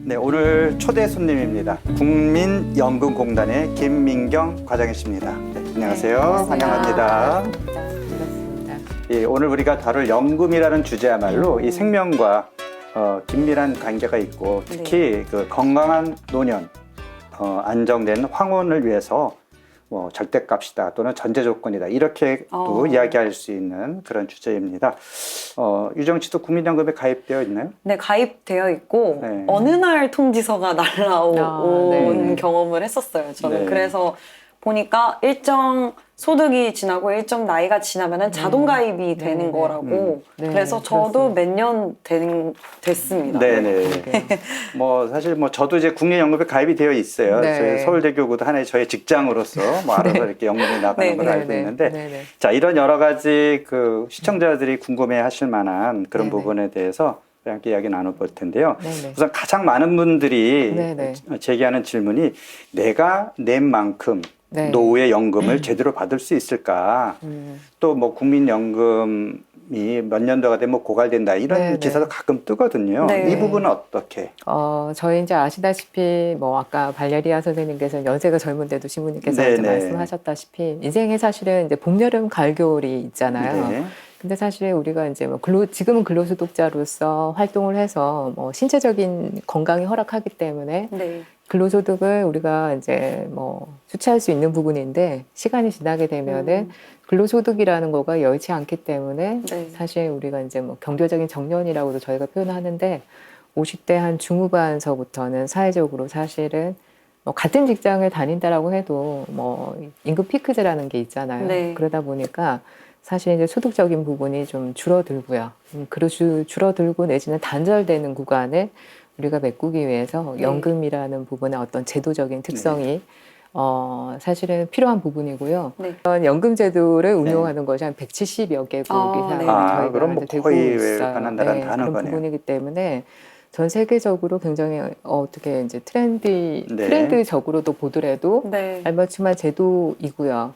네, 오늘 초대 손님입니다. 국민연금공단의 김민경 과장이십니다. 네, 안녕하세요. 환영합니다. 반갑습니다. 예, 오늘 우리가 다룰 연금이라는 주제야말로 이 생명과 긴밀한 관계가 있고 특히 그 건강한 노년, 안정된 황혼을 위해서 뭐 절대값이다 또는 전제 조건이다 이렇게도 이야기할 수 있는 그런 주제입니다. 유정 씨도 국민연금에 가입되어 있나요? 네, 가입되어 있고 네. 어느 날 통지서가 날라온 네. 경험을 했었어요. 저는 네. 그래서 보니까 일정 소득이 지나고 일정 나이가 지나면은 자동 가입이 되는 네. 거라고. 네, 그래서 저도 몇 년 됐습니다. 네네. 뭐 사실 뭐 저도 이제 국민연금에 가입이 되어 있어요. 네. 저희 서울대교구도 하나의 저의 직장으로서 뭐 알아서 이렇게 연금이 나가는 네, 걸 네, 알고 있는데, 네네. 자 이런 여러 가지 그 시청자들이 궁금해하실 만한 그런 네네. 부분에 대해서 함께 이야기 나눠볼 텐데요. 네네. 우선 가장 많은 분들이 네네. 제기하는 질문이 내가 낸 만큼 네. 노후의 연금을 제대로 받을 수 있을까? 또 뭐 국민연금이 몇 년도가 되면 고갈된다 이런 네네. 기사도 가끔 뜨거든요. 네. 이 부분은 어떻게? 저희 이제 아시다시피 뭐 아까 발레리아 선생님께서 연세가 젊은데도 신부님께서 이제 네네. 말씀하셨다시피 인생에 사실은 이제 봄, 여름, 가을, 겨울이 있잖아요. 네. 근데 사실 우리가 이제 뭐 지금은 근로소득자로서 활동을 해서 뭐 신체적인 건강이 허락하기 때문에 네. 근로소득을 우리가 이제 뭐 수취할 수 있는 부분인데 시간이 지나게 되면은 근로소득이라는 거가 여의치 않기 때문에 네. 사실 우리가 이제 뭐 경제적인 정년이라고도 저희가 표현하는데 50대 한 중후반서부터는 사회적으로 사실은 뭐 같은 직장을 다닌다라고 해도 뭐 임금 피크제라는 게 있잖아요. 네. 그러다 보니까 사실 이제 소득적인 부분이 좀 줄어들고요. 줄어들고 내지는 단절되는 구간을 우리가 메꾸기 위해서 네. 연금이라는 부분의 어떤 제도적인 특성이 사실은 필요한 부분이고요. 네. 이런 연금 제도를 운용하는 것이 한 170여 개국 이상 네. 저희가 그럼 뭐 이제 되고 거의 있어요. 웬만한 나라는 다 하는 그런 거네요. 부분이기 때문에 전 세계적으로 굉장히 어떻게 이제 네. 트렌드적으로도 보더라도 네. 알맞춤한 제도이고요.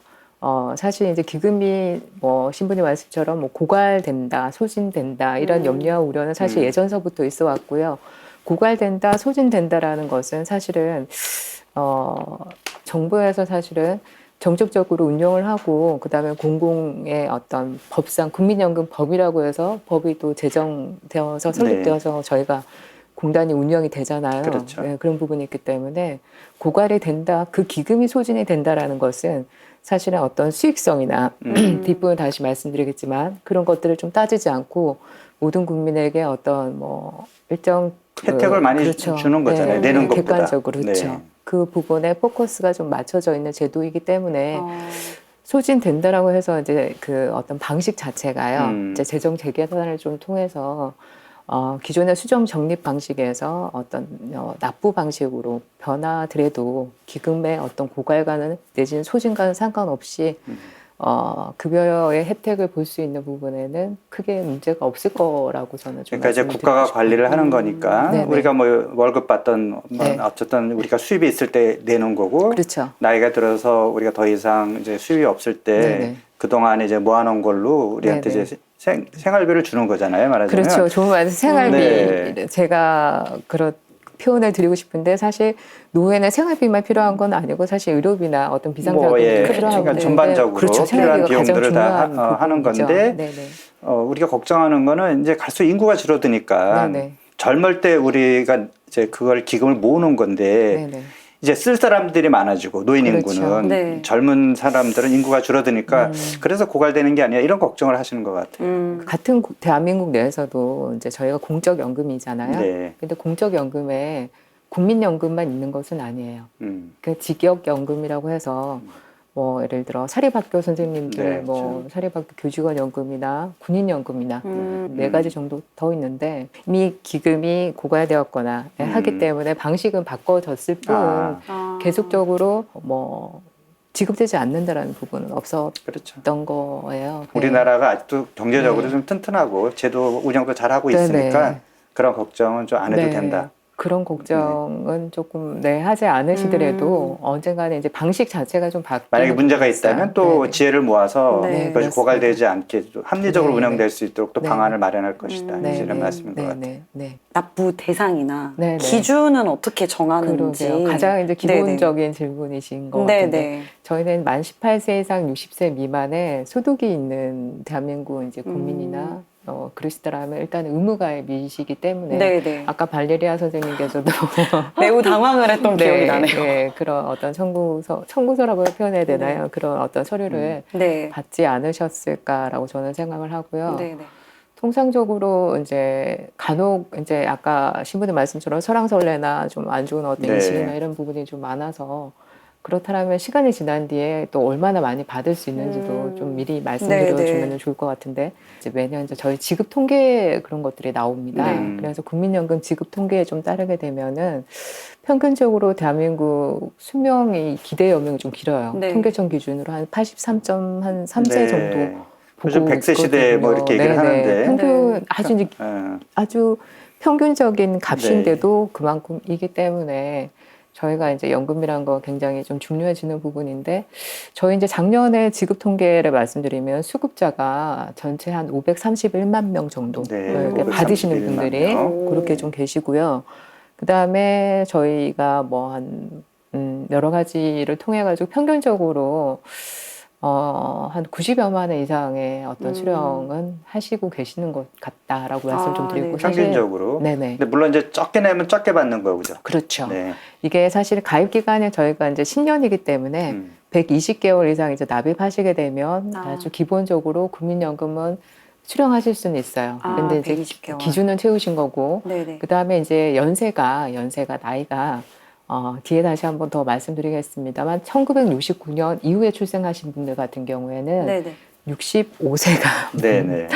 사실 이제 기금이 뭐 신부님 말씀처럼 뭐 고갈된다, 소진된다 이런 염려와 우려는 사실 예전서부터 있어 왔고요. 고갈된다, 소진된다라는 것은 사실은 정부에서 사실은 정책적으로 운영을 하고 그다음에 공공의 어떤 법상 국민연금 법이라고 해서 법이 또 제정되어서 설립되어서 저희가 공단이 운영이 되잖아요. 그렇죠. 네, 그런 부분이 있기 때문에 고갈이 된다, 그 기금이 소진이 된다라는 것은 사실은 어떤 수익성이나 뒷부분 다시 말씀드리겠지만 그런 것들을 좀 따지지 않고 모든 국민에게 어떤 뭐 일정 혜택을 많이 그렇죠. 주는 거잖아요. 네, 내는 것보다. 객관적으로 그렇죠. 네. 그 부분에 포커스가 좀 맞춰져 있는 제도이기 때문에 소진된다라고 해서 이제 그 어떤 방식 자체가요. 이제 재정 재계산을 좀 통해서 기존의 수정 적립 방식에서 어떤 납부 방식으로 변화하더라도 기금의 어떤 고갈과는 내지는 소진과는 상관없이 급여의 혜택을 볼 수 있는 부분에는 크게 문제가 없을 거라고 저는 좀 그러니까 이제 국가가 관리를 하는 거니까 네네. 우리가 뭐 월급 받던 뭐 네. 어쨌든 우리가 수입이 있을 때 내는 거고 그렇죠. 나이가 들어서 우리가 더 이상 이제 수입이 없을 때 네네. 그동안에 이제 모아놓은 걸로 우리한테 네네. 이제 생활비를 주는 거잖아요, 말하자면. 그렇죠. 좋은 말씀 생활비 네. 제가 그런 표현을 드리고 싶은데 사실 노후에는 생활비만 필요한 건 아니고 사실 의료비나 어떤 비상자금도 필요하고 그러니까 그런데 전반적으로 그렇죠. 필요한 생활비가 가장 비용들을 다 중요한 하는 부분이죠. 건데 네네. 우리가 걱정하는 거는 이제 갈수록 인구가 줄어드니까 네네. 젊을 때 우리가 이제 그걸 기금을 모으는 건데 네네. 이제 쓸 사람들이 많아지고 노인 그렇죠. 인구는 네. 젊은 사람들은 인구가 줄어드니까 그래서 고갈되는 게 아니라 이런 걱정을 하시는 것 같아요. 같은 대한민국 내에서도 이제 저희가 공적 연금이잖아요. 네. 근데 공적 연금에 국민연금만 있는 것은 아니에요. 음. 그 직역연금이라고 해서 뭐 예를 들어 사립학교 선생님들 네, 뭐 사립학교 교직원 연금이나 군인 연금이나 네 가지 정도 더 있는데 이미 기금이 고갈되었거나 하기 때문에 방식은 바꿔졌을 뿐 계속적으로 뭐 지급되지 않는다라는 부분은 없었던 그렇죠. 거예요. 네. 우리나라가 아직도 경제적으로 네. 좀 튼튼하고 제도 운영도 잘하고 네네. 있으니까 그런 걱정은 좀 안 해도 네. 된다. 그런 걱정은 조금 하지 않으시더라도 언젠가는 이제 방식 자체가 좀 바뀌는 만약에 문제가 있다면 또 네네. 지혜를 모아서 네, 그것이 그렇습니다. 고갈되지 않게 또 합리적으로 네, 운영될 네. 수 있도록 또 네. 방안을 마련할 것이다. 네, 이런 네, 말씀인 것 네, 같아요. 네, 네. 납부 대상이나 네, 네. 기준은 어떻게 정하는지. 그러게요. 가장 이제 네네. 기본적인 질문이신 것 같은데 네네. 저희는 만 18세 이상 60세 미만의 소득이 있는 대한민국 이제 국민이나 그러시더라면 일단 의무가입이시기 때문에 네네. 아까 발레리아 선생님께서도 매우 당황을 했던 기억이 나네요. 네, 그런 어떤 청구서라고 표현해야 되나요? 그런 어떤 서류를 네. 받지 않으셨을까라고 저는 생각을 하고요. 네네. 통상적으로 이제 간혹 이제 아까 신부님 말씀처럼 설왕설래나 좀 안 좋은 어떤 네. 인식이나 이런 부분이 좀 많아서 그렇다면 시간이 지난 뒤에 또 얼마나 많이 받을 수 있는지도 좀 미리 말씀드려 네네. 주면 좋을 것 같은데 이제 매년 이제 저희 지급 통계 그런 것들이 나옵니다. 네. 그래서 국민연금 지급 통계에 좀 따르게 되면은 평균적으로 대한민국 수명이 기대 여명이 좀 길어요. 네. 통계청 기준으로 한 83세 정도 요즘 보고 100세 시대 뭐 이렇게 얘기를 네네. 하는데 평균 네. 아주 평균적인 값인데도 그만큼이기 때문에 저희가 이제 연금이란 거 굉장히 좀 중요해지는 부분인데 저희 이제 작년에 지급 통계를 말씀드리면 수급자가 전체 한 531만 명 정도 네, 이렇게 531만 받으시는 분들이 명. 그렇게 좀 계시고요. 그 다음에 저희가 뭐 한 여러 가지를 통해 가지고 평균적으로 한 90여만 원 이상의 어떤 수령은 하시고 계시는 것 같다라고 말씀 좀 드리고 네. 사실 평균적으로. 네네. 근데 물론 이제 적게 내면 적게 받는 거고, 그죠? 그렇죠. 네. 이게 사실 가입 기간이 저희가 이제 10년이기 때문에 120개월 이상 이제 납입하시게 되면 아주 기본적으로 국민연금은 수령하실 수는 있어요. 근데 이제 120개월. 기준은 채우신 거고 네네. 그 다음에 이제 연세가 나이가 뒤에 다시 한번 더 말씀드리겠습니다만 1969년 이후에 출생하신 분들 같은 경우에는 네네. 65세가 네네.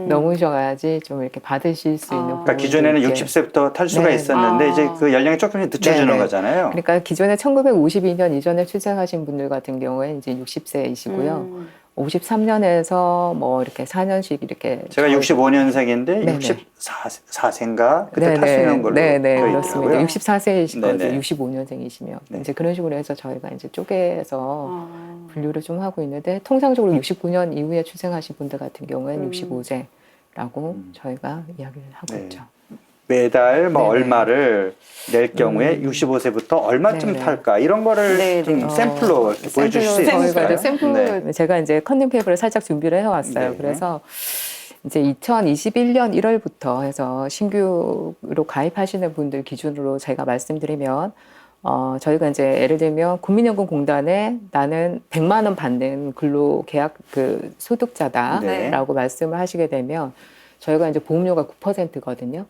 넘으셔야지 좀 이렇게 받으실 수 있는 그러니까 기존에는 60세부터 탈 수가 네. 있었는데 이제 그 연령이 조금씩 늦춰주는 네네. 거잖아요. 그러니까 기존에 1952년 이전에 출생하신 분들 같은 경우에 이제 60세이시고요. 53년에서 뭐 이렇게 4년씩 이렇게 제가 65년생인데 네네. 64세인가 그때 탈 수 있는 걸로 네네, 되어 그렇습니다. 있더라고요. 64세이실 거죠. 네네. 65년생이시면 네. 이제 그런 식으로 해서 저희가 이제 쪼개서 분류를 좀 하고 있는데 통상적으로 69년 이후에 출생하신 분들 같은 경우에는 65세라고 저희가 이야기를 하고 네. 있죠. 매달 뭐 네네. 얼마를 낼 경우에 65세부터 얼마쯤 네네. 탈까 이런 거를 네네. 좀 샘플로 이렇게 보여줄 수 저희가 있을까요? 이제 샘플 제가 이제 컨닝 페이퍼를 살짝 준비를 해왔어요. 네. 그래서 이제 2021년 1월부터 해서 신규로 가입하시는 분들 기준으로 제가 말씀드리면 저희가 이제 예를 들면 국민연금공단에 나는 100만 원 받는 근로계약 그 소득자다라고 말씀을 하시게 되면 저희가 이제 보험료가 9%거든요.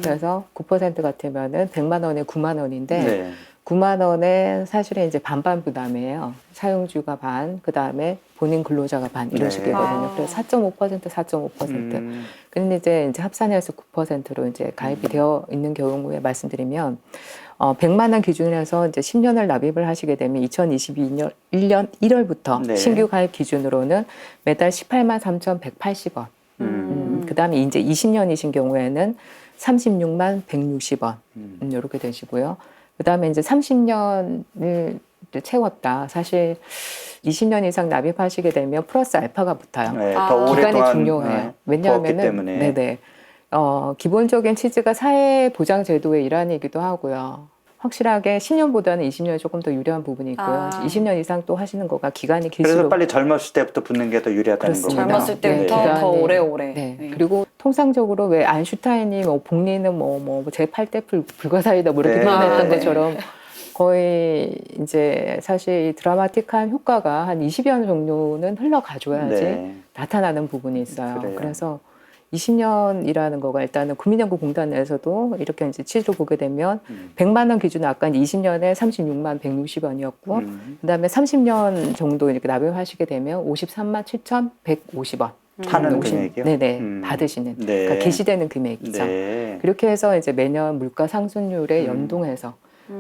그래서 9% 같으면은 100만 원에 9만 원인데 9만 원에 사실은 이제 반반 부담이에요. 사용주가 반, 그 다음에 본인 근로자가 반 이런 식이거든요. 그래서 4.5%. 근데 이제 합산해서 9%로 이제 가입이 되어 있는 경우에 말씀드리면 100만 원 기준으로 해서 이제 10년을 납입을 하시게 되면 2022년 1년 1월부터 신규 가입 기준으로는 매달 18만 3,180원. 그 다음에 이제 20년이신 경우에는 36만 160원. 이렇게 되시고요. 그 다음에 이제 30년을 채웠다. 사실 20년 이상 납입하시게 되면 플러스 알파가 붙어요. 네, 더 기간이 오랫동안 중요해요. 부었기 왜냐하면은 때문에. 네네. 기본적인 취지가 사회보장제도의 일환이기도 하고요. 확실하게 10년보다는 20년이 조금 더 유리한 부분이 있고요. 20년 이상 또 하시는 거가 기간이 그래서 길수록 빨리 젊었을 때부터 붙는 게 더 유리하다는 그렇습니다. 거군요. 젊었을 때부터 네. 더 오래오래. 네. 그리고 통상적으로 왜 아인슈타인이 뭐 복리는 뭐 제8대 불가사의다 뭐 이렇게 네. 표현했던 네. 것처럼 거의 이제 사실 이 드라마틱한 효과가 한 20여 년 정도는 흘러가줘야지 나타나는 부분이 있어요. 그래요. 그래서 20년이라는 거가 일단은 국민연금공단 내에서도 이렇게 이제 취지로 보게 되면 100만 원 기준 아까 20년에 36만 160원이었고 그다음에 30년 정도 이렇게 납입하시게 되면 53만 7,150원. 타는 금액이요? 네네 받으시는 그러니까 개시되는 금액이죠. 그렇게 해서 이제 매년 물가 상승률에 연동해서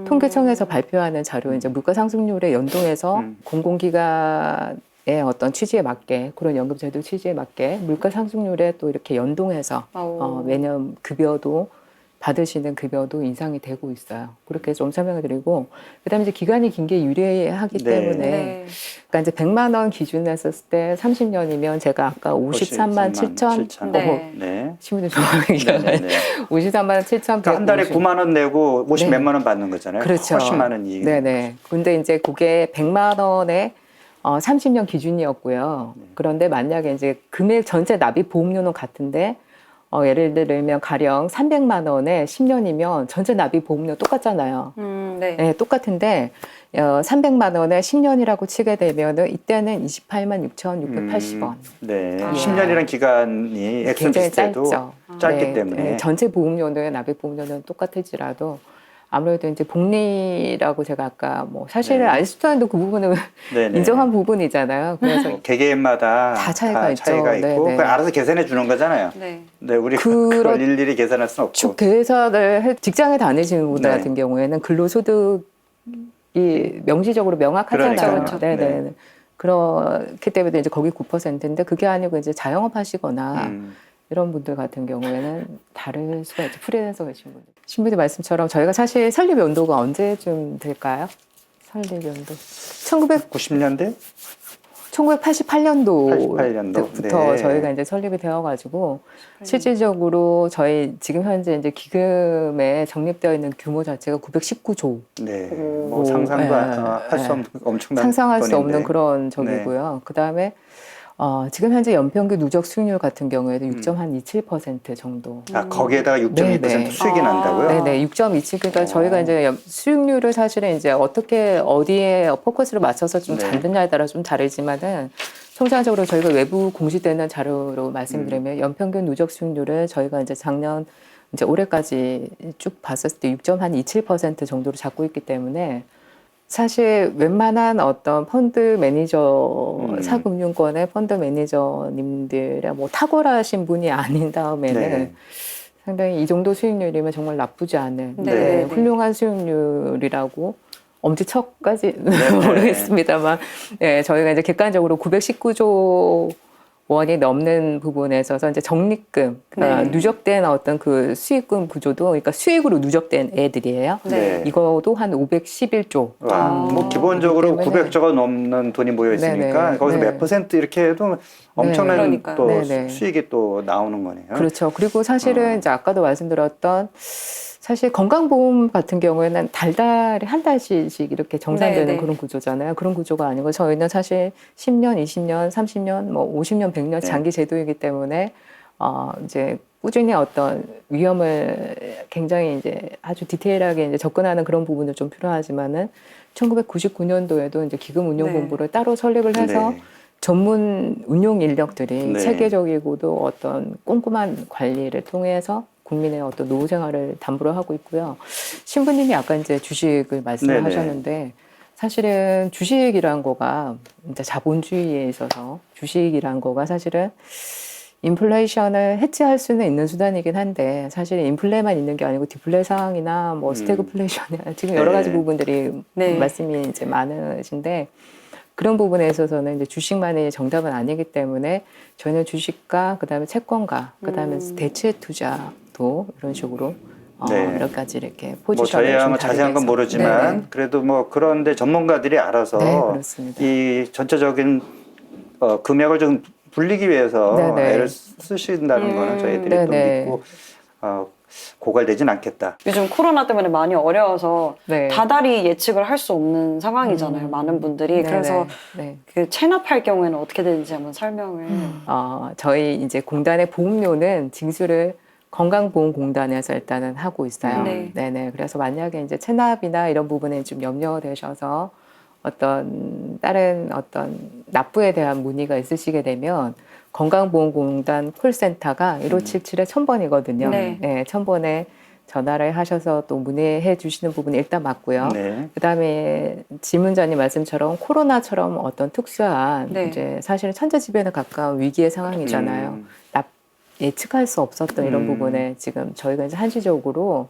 통계청에서 발표하는 자료 이제 물가 상승률에 연동해서 공공기관의 어떤 취지에 맞게 그런 연금제도 취지에 맞게 물가 상승률에 또 이렇게 연동해서 매년 급여도 받으시는 급여도 인상이 되고 있어요. 그렇게 좀 설명을 드리고, 그다음에 이제 기간이 긴 게 유리하기 네. 때문에, 네. 그러니까 이제 100만 원 기준으로 했을 때 30년이면 제가 아까 53만 7천, 네. 네. 신분들 좋아하는 네, 네. 53만 7천 그러니까 한 달에 9만 원 내고 50 네. 몇만 원 받는 거잖아요. 그렇죠. 훨씬 많은 이익. 네네. 근데 이제 그게 100만 원에 30년 기준이었고요. 그런데 만약에 이제 금액 전체 납입 보험료는 같은데, 예를 들면 가령 300만 원에 10년이면 전체 납입 보험료 똑같잖아요. 네. 네, 똑같은데 300만 원에 10년이라고 치게 되면은 이때는 28만 6,680원. 네. 아. 10년이라는 기간이 액수 굉장히 비슷해도 짧죠. 짧기 네, 때문에. 네, 전체 보험료는 납입 보험료는 똑같을지라도 아무래도 이제 복리라고 제가 아까 뭐 사실은 네. 아이스트란도 그 부분은 네네. 인정한 부분이잖아요. 그래서 개개인마다 다 차이가 있죠. 있고 네네. 그걸 알아서 계산해 주는 거잖아요. 네. 네, 우리가 그렇- 그걸 일일이 계산할 수는 없고. 쭉 계산을 직장에 다니시는 분들 네. 같은 경우에는 근로소득이 명시적으로 명확하잖아요. 그러니까요. 네네. 네. 그렇기 때문에 이제 거기 9%인데 그게 아니고 이제 자영업 하시거나 음. 이런 분들 같은 경우에는 다를 수가 있죠. 프리랜서 계신 분들. 신부님 말씀처럼 저희가 사실 설립 연도가 언제쯤 될까요? 설립 연도. 90년대? 1988년도 88년도. 부터 네. 저희가 이제 설립이 되어가지고 실질적으로 저희 지금 현재 이제 기금에 적립되어 있는 규모 자체가 919조. 네. 오. 뭐 상상도 네. 할 수 없는 엄청난 상상할 수 돈인데. 없는 그런 적이고요. 그 다음에 지금 현재 연평균 누적 수익률 같은 경우에도 6.27% 정도. 아, 거기에다가 6.2% 네, 네. 수익이 아. 난다고요? 네네, 6.27. 그러니까 저희가 이제 수익률을 사실은 이제 어디에 포커스를 맞춰서 좀 네. 잡느냐에 따라 좀 다르지만은 통상적으로 저희가 외부 공시되는 자료로 말씀드리면 연평균 누적 수익률을 저희가 이제 작년 이제 올해까지 쭉 봤었을 때 6.27% 정도로 잡고 있기 때문에 사실 웬만한 어떤 펀드 매니저, 사금융권의 펀드 매니저님들의 뭐 탁월하신 분이 아닌 다음에는 네. 상당히 이 정도 수익률이면 정말 나쁘지 않은 네. 네, 훌륭한 수익률이라고 엄지척까지 네. 모르겠습니다만 네, 저희가 이제 객관적으로 919조 원이 넘는 부분에서 이제 적립금, 그러니까 네. 누적된 어떤 그 수익금 구조도, 그러니까 수익으로 누적된 애들이에요. 네. 이거도 한 511조. 와, 뭐 기본적으로 그렇기 때문에 900조가 넘는 돈이 모여 있으니까 네네. 거기서 네. 몇 퍼센트 이렇게 해도 엄청난 그러니까요. 또 네네. 수익이 또 나오는 거네요. 그렇죠. 그리고 사실은 이제 아까도 말씀드렸던 사실 건강보험 같은 경우에는 달달이 한 달씩 이렇게 정산되는 네네. 그런 구조잖아요. 그런 구조가 아니고 저희는 사실 10년, 20년, 30년, 뭐 50년, 100년 네. 장기 제도이기 때문에 이제 꾸준히 어떤 위험을 굉장히 이제 아주 디테일하게 이제 접근하는 그런 부분도 좀 필요하지만은 1999년도에도 이제 기금운용본부를 따로 설립을 해서 네. 전문 운용 인력들이 네. 체계적이고도 어떤 꼼꼼한 관리를 통해서 국민의 어떤 노후 생활을 담보로 하고 있고요. 신부님이 아까 이제 주식을 말씀을 네네. 하셨는데 사실은 주식이란 거가 이제 자본주의에 있어서 주식이란 거가 사실은 인플레이션을 해치할 수는 있는 수단이긴 한데 사실 인플레만 있는 게 아니고 디플레 상황이나 뭐 스태그플레이션이나 지금 여러 가지 네. 부분들이 네. 말씀이 이제 많으신데 그런 부분에 있어서는 이제 주식만이 정답은 아니기 때문에 저희는 주식과 그다음에 채권과 그다음에 대체 투자도 이런 식으로 네. 몇 가지 이렇게 뭐 포지션을 저희야 좀 뭐 자세한 건 다르게 해서. 모르지만 네네. 그래도 뭐 그런데 전문가들이 알아서 네, 그렇습니다. 이 전체적인 금액을 좀 불리기 위해서 네네. 애를 쓰신다는 거는 저희들이 또 네네. 믿고 고갈되진 않겠다. 요즘 코로나 때문에 많이 어려워서 네. 다달이 예측을 할 수 없는 상황이잖아요. 많은 분들이. 네네. 그래서 네. 그 체납할 경우에는 어떻게 되는지 한번 설명을. 저희 이제 공단의 보험료는 징수를 건강보험공단에서 일단은 하고 있어요. 네. 네네. 그래서 만약에 이제 체납이나 이런 부분에 좀 염려되셔서 어떤 다른 어떤 납부에 대한 문의가 있으시게 되면 건강보험공단 콜센터가 1577에 1000번이거든요. 네. 네, 1000번에 전화를 하셔서 또 문의해 주시는 부분이 일단 맞고요. 네. 그다음에 질문자님 말씀처럼 코로나처럼 어떤 특수한 네. 이제 사실은 천재지변에 가까운 위기의 상황이잖아요. 예측할 수 없었던 이런 부분에 지금 저희가 이제 한시적으로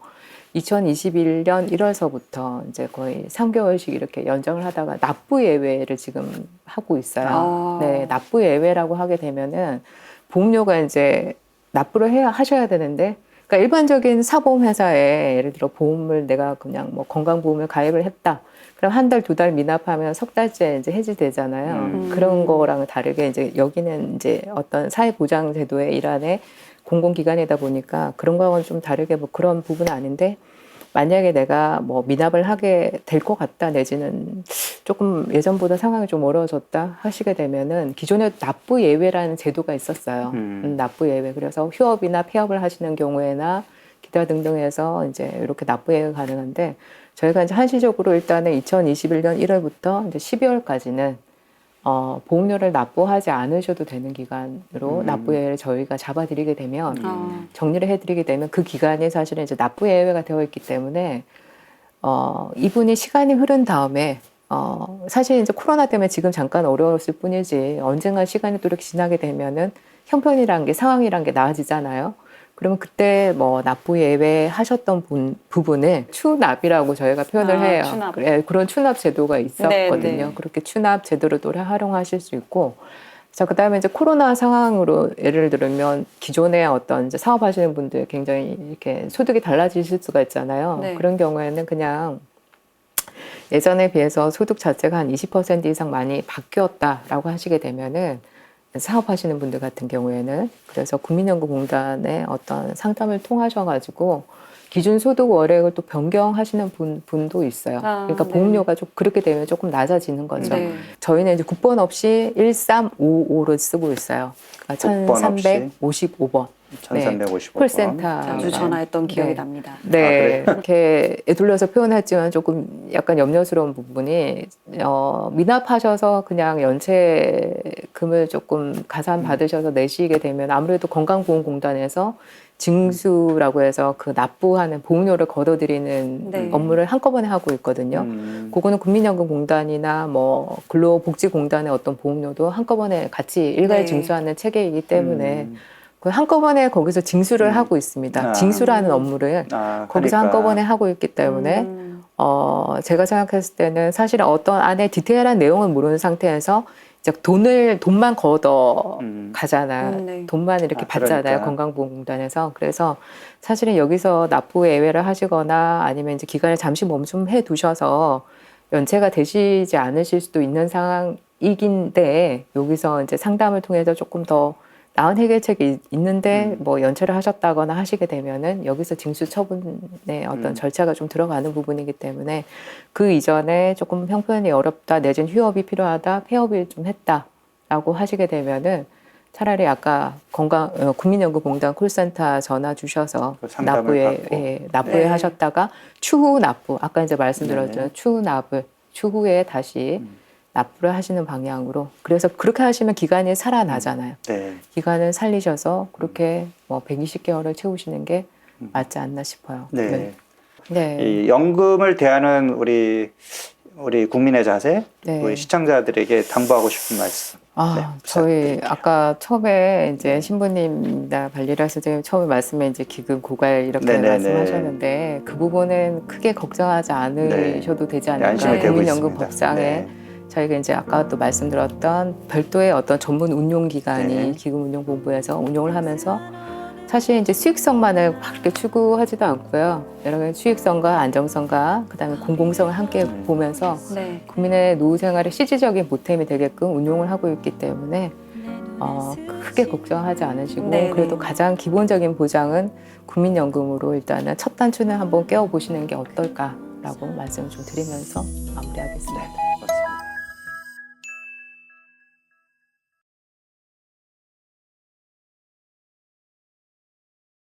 2021년 1월서부터 이제 거의 3개월씩 이렇게 연장을 하다가 납부 예외를 지금 하고 있어요. 네, 납부 예외라고 하게 되면은 보험료가 이제 납부를 하셔야 되는데 그러니까 일반적인 사보험 회사에 예를 들어 보험을 내가 그냥 뭐 건강보험을 가입을 했다. 그럼 한 달, 두 달 미납하면 석 달째 이제 해지되잖아요. 그런 거랑은 다르게 이제 여기는 이제 어떤 사회보장제도의 일환의 공공기관이다 보니까 그런 거하고는 좀 다르게 뭐 그런 부분은 아닌데 만약에 내가 뭐 미납을 하게 될 것 같다 내지는 조금 예전보다 상황이 좀 어려워졌다 하시게 되면은 기존에 납부 예외라는 제도가 있었어요. 납부 예외. 그래서 휴업이나 폐업을 하시는 경우에나 기타 등등해서 이제 이렇게 납부 예외가 가능한데 저희가 이제 한시적으로 일단은 2021년 1월부터 이제 12월까지는 보험료를 납부하지 않으셔도 되는 기간으로 납부 예외를 저희가 잡아드리게 되면 정리를 해드리게 되면 그 기간이 사실은 이제 납부 예외가 되어 있기 때문에 이분이 시간이 흐른 다음에 사실 이제 코로나 때문에 지금 잠깐 어려웠을 뿐이지 언젠가 시간이 또 이렇게 지나게 되면은 형편이란 게 상황이란 게 나아지잖아요. 그러면 그때 뭐 납부 예외 하셨던 부분을 추납이라고 저희가 표현을 해요. 추납. 그래, 그런 추납 제도가 있었거든요. 네, 네. 그렇게 추납 제도를 또 활용하실 수 있고, 자 그다음에 이제 코로나 상황으로 예를 들면 기존에 어떤 이제 사업하시는 분들 굉장히 이렇게 소득이 달라지실 수가 있잖아요. 네. 그런 경우에는 그냥 예전에 비해서 소득 자체가 한 20% 이상 많이 바뀌었다라고 하시게 되면은. 사업하시는 분들 같은 경우에는 그래서 국민연금공단의 어떤 상담을 통하셔가지고 기준 소득 월액을 또 변경하시는 분도 있어요. 그러니까 보험료가 좀 그렇게 되면 조금 낮아지는 거죠. 네. 저희는 이제 국번 없이 1355로 쓰고 있어요. 그러니까 1355번. 1355번. 콜센터. 자주 전화했던 기억이 네. 납니다. 네, 이렇게 애둘러서 표현했지만 조금 약간 염려스러운 부분이 미납하셔서 그냥 연체금을 조금 가산 받으셔서 내시게 되면 아무래도 건강보험공단에서 징수라고 해서 그 납부하는 보험료를 걷어들이는 네. 업무를 한꺼번에 하고 있거든요. 그거는 국민연금공단이나 뭐 근로복지공단의 어떤 보험료도 한꺼번에 같이 일괄 네. 징수하는 체계이기 때문에 그 한꺼번에 거기서 징수를 하고 있습니다. 징수라는 업무를 거기서 하니까. 한꺼번에 하고 있기 때문에 제가 생각했을 때는 사실 어떤 안에 디테일한 내용은 모르는 상태에서 이제 돈만 걷어 가잖아. 네. 돈만 이렇게 받잖아요. 그러니까. 건강보험공단에서. 그래서 사실은 여기서 납부 예외를 하시거나 아니면 이제 기간을 잠시 멈춤해 두셔서 연체가 되시지 않으실 수도 있는 상황이긴데 여기서 이제 상담을 통해서 조금 더 나은 해결책이 있는데 뭐 연체를 하셨다거나 하시게 되면은 여기서 징수 처분의 어떤 절차가 좀 들어가는 부분이기 때문에 그 이전에 조금 형편이 어렵다 내지는 휴업이 필요하다 폐업을 좀 했다라고 하시게 되면은 차라리 아까 국민연금공단 콜센터 전화 주셔서 납부에 네. 하셨다가 추후 납부 아까 이제 말씀드렸죠. 네네. 추후 납부 추후에 다시 납부를 하시는 방향으로 그래서 그렇게 하시면 기간이 살아나잖아요. 네. 기간을 살리셔서 그렇게 뭐 120개월을 채우시는 게 맞지 않나 싶어요. 네. 네. 이 연금을 대하는 우리 국민의 자세, 네. 우리 시청자들에게 당부하고 싶은 말씀. 저희 아까 처음에 이제 신부님이나 발리라 선생님 처음에 말씀에 이제 기금 고갈 이렇게 네네네. 말씀하셨는데 그 부분은 크게 걱정하지 않으셔도 되지 않을까. 안심이 되고 국민연금 있습니다. 법상에 네. 저희가 이제 아까 또 말씀드렸던 별도의 어떤 전문 운용기관이 네. 기금운용본부에서 운용을 하면서 사실 이제 수익성만을 그렇게 추구하지도 않고요. 여러 가지 수익성과 안정성과 그다음에 공공성을 함께 보면서 네. 국민의 노후 생활에 실질적인 보탬이 되게끔 운용을 하고 있기 때문에 크게 걱정하지 않으시고 네, 그래도 네. 가장 기본적인 보장은 국민연금으로 일단은 첫 단추는 한번 깨워보시는 게 어떨까라고 말씀을 좀 드리면서 마무리하겠습니다.